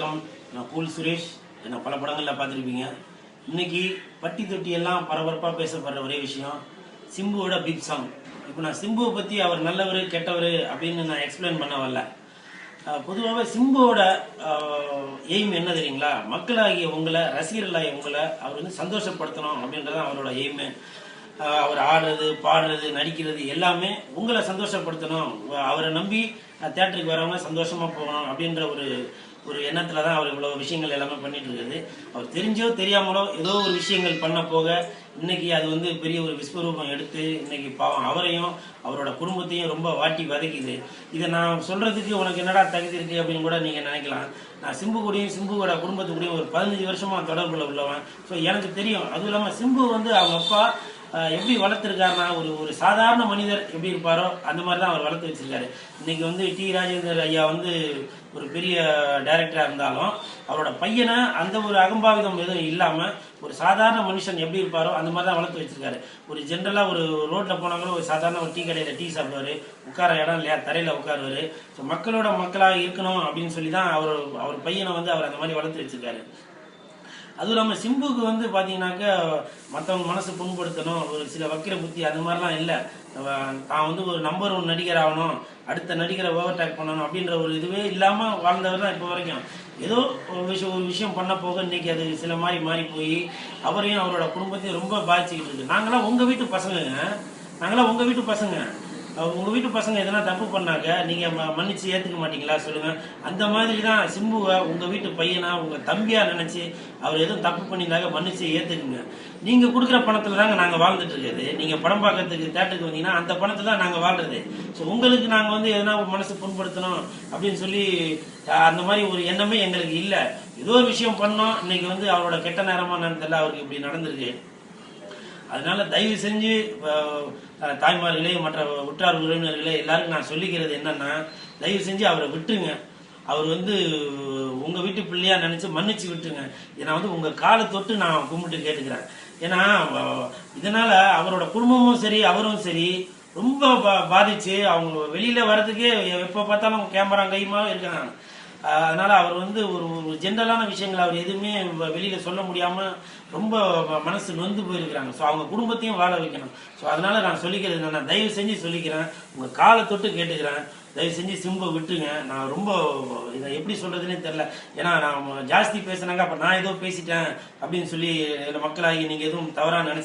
வணக்கம். நான் கூல் சுரேஷ். என்ன பல படங்களில் பார்த்துருப்பீங்க. இன்னைக்கு பட்டி தொட்டி எல்லாம் பரபரப்பாக பேசப்படுற ஒரே விஷயம் சிம்புவோட பிக் சாங். இப்போ நான் சிம்புவை பற்றி அவர் நல்லவர் கெட்டவர் அப்படின்னு நான் எக்ஸ்பிளைன் பண்ண வரல. பொதுவாகவே சிம்புவோட எய்ம் என்ன தெரியுங்களா? மக்களாகிய உங்களை, ரசிகர்களாகிய உங்களை அவர் வந்து சந்தோஷப்படுத்தணும் அப்படின்றது அவரோட எய்மு. அவர் ஆடுறது, பாடுறது, நடிக்கிறது எல்லாமே உங்களை சந்தோஷப்படுத்தணும், அவரை நம்பி தேட்டருக்கு வரவங்க சந்தோஷமா போகணும் அப்படின்ற ஒரு எண்ணத்துல தான் அவர் இவ்வளவு விஷயங்கள் எல்லாமே பண்ணிட்டு இருக்குது. அவர் தெரிஞ்சோ தெரியாமலோ ஏதோ ஒரு விஷயங்கள் பண்ண போக இன்னைக்கு அது வந்து பெரிய ஒரு விஸ்வரூபம் எடுத்து இன்னைக்கு பாவம் அவரையும் அவரோட குடும்பத்தையும் ரொம்ப வாட்டி வதைக்குது. இதை நான் சொல்றதுக்கு உனக்கு என்னடா தகுதி இருக்கு அப்படின்னு கூட நீங்க நினைக்கலாம். நான் சிம்பு கூடயும் சிம்புவோட குடும்பத்து கூடயும் ஒரு 15 வருஷமா தொடர்புல உள்ளவன். ஸோ எனக்கு தெரியும். அதுவும் இல்லாமல் சிம்பு வந்து அவங்க அப்பா எப்படி வளர்த்துருக்காருன்னா ஒரு சாதாரண மனிதர் எப்படி இருப்பாரோ அந்த மாதிரி தான் அவர் வளர்த்து வச்சிருக்காரு. இன்னைக்கு வந்து டி ராஜேந்தர் ஐயா வந்து ஒரு பெரிய டைரக்டராக இருந்தாலும் அவரோட பையனை அந்த ஒரு அகம்பாவிதம் எதுவும் இல்லாமல் ஒரு சாதாரண மனுஷன் எப்படி இருப்பாரோ அந்த மாதிரி தான் வளர்த்து வச்சிருக்காரு. ஒரு ஜென்ரலாக ஒரு ரோட்டில் போனாங்களும் ஒரு சாதாரண ஒரு டீ கடையில் டீ சாப்பிடுவார், உட்கார இடம் இல்லையா தரையில் உட்காருவார். ஸோ மக்களோட மக்களாக இருக்கணும் அப்படின்னு சொல்லி தான் அவர் பையனை வந்து அவர் அந்த மாதிரி வளர்த்து வச்சிருக்காரு. அதுவும் இல்லாமல் சிம்புக்கு வந்து பார்த்தீங்கன்னாக்கா மற்றவங்க மனசு புண்படுத்தணும், ஒரு சில வக்கிர புத்தி அது மாதிரிலாம் இல்லை. தான் வந்து ஒரு நம்பர் 1 நடிகர் ஆகணும், அடுத்த நடிகரை ஓவர்டேக் பண்ணணும் அப்படின்ற ஒரு இதுவே இல்லாமல் வாழ்ந்தவர் தான் இப்போ வரைக்கும். ஏதோ ஒரு விஷயம் பண்ண போக இன்னைக்கு அது சில மாதிரி மாறி போய் அவரையும் அவரோட குடும்பத்தையும் ரொம்ப பாதிச்சுக்கிட்டு இருக்கு. நாங்களாம் உங்கள் வீட்டு பசங்க. உங்க வீட்டு பசங்க எதனா தப்பு பண்ணாக்க நீங்க மன்னிச்சு ஏத்துக்க மாட்டீங்களா சொல்லுங்க. அந்த மாதிரி தான் சிம்புவை உங்க வீட்டு பையனா உங்க தம்பியா நினைச்சு அவர் எதுவும் தப்பு பண்ணியிருந்தாங்க மன்னிச்சு ஏத்துக்குங்க. நீங்க கொடுக்குற பணத்துல தாங்க நாங்க வாழ்ந்துட்டு இருக்குது. நீங்க படம் பார்க்கறதுக்கு தேட்டருக்கு வந்தீங்கன்னா அந்த பணத்துல தான் நாங்க வாழ்றது. ஸோ உங்களுக்கு நாங்க வந்து எதனா மனசு புண்படுத்தணும் அப்படின்னு சொல்லி அந்த மாதிரி ஒரு எண்ணமே எங்களுக்கு இல்லை. ஏதோ ஒரு விஷயம் பண்ணோம், இன்னைக்கு வந்து அவரோட கெட்ட நேரமா தெரியல அவருக்கு இப்படி நடந்திருக்கு. அதனால தயவு செஞ்சு தாய்மார்களே மற்ற உற்றார் உறவினர்களே எல்லாருக்கும் நான் சொல்லிக்கிறது என்னன்னா, தயவு செஞ்சு அவரை விட்டுருங்க. அவர் வந்து உங்க வீட்டு பிள்ளையா நினைச்சு மன்னிச்சு விட்டுருங்க. ஏன்னா வந்து உங்க காலை தொட்டு நான் கும்பிட்டு கேட்டுக்கிறேன். ஏன்னா இதனால அவரோட குடும்பமும் சரி அவரும் சரி ரொம்ப பாதிச்சு அவங்க வெளியில வர்றதுக்கே எப்ப பார்த்தாலும் கேமரா கையுமா இருக்காங்க. அதனால அவர் வந்து ஒரு ஜென்ரலான விஷயங்கள் அவர் எதுவுமே வெளியில சொல்ல முடியாம ரொம்ப மனசு நொந்து போயிருக்கிறாங்க. ஸோ அவங்க குடும்பத்தையும் வாழ வைக்கணும். ஸோ அதனால நான் சொல்லிக்கிறது என்னன்னா, தயவு செஞ்சு சொல்லிக்கிறேன், உங்க காலை தொட்டு கேட்டுக்கிறேன், தயவு செஞ்சு சிம்பை விட்டுருங்க. நான் ரொம்ப இதை எப்படி சொல்றதுன்னே தெரியல. ஏன்னா நான் ஜாஸ்தி பேசினாங்க அப்ப நான் ஏதோ பேசிட்டேன் அப்படின்னு சொல்லி மக்களாகி நீங்க எதுவும் தவறா நினைச்சு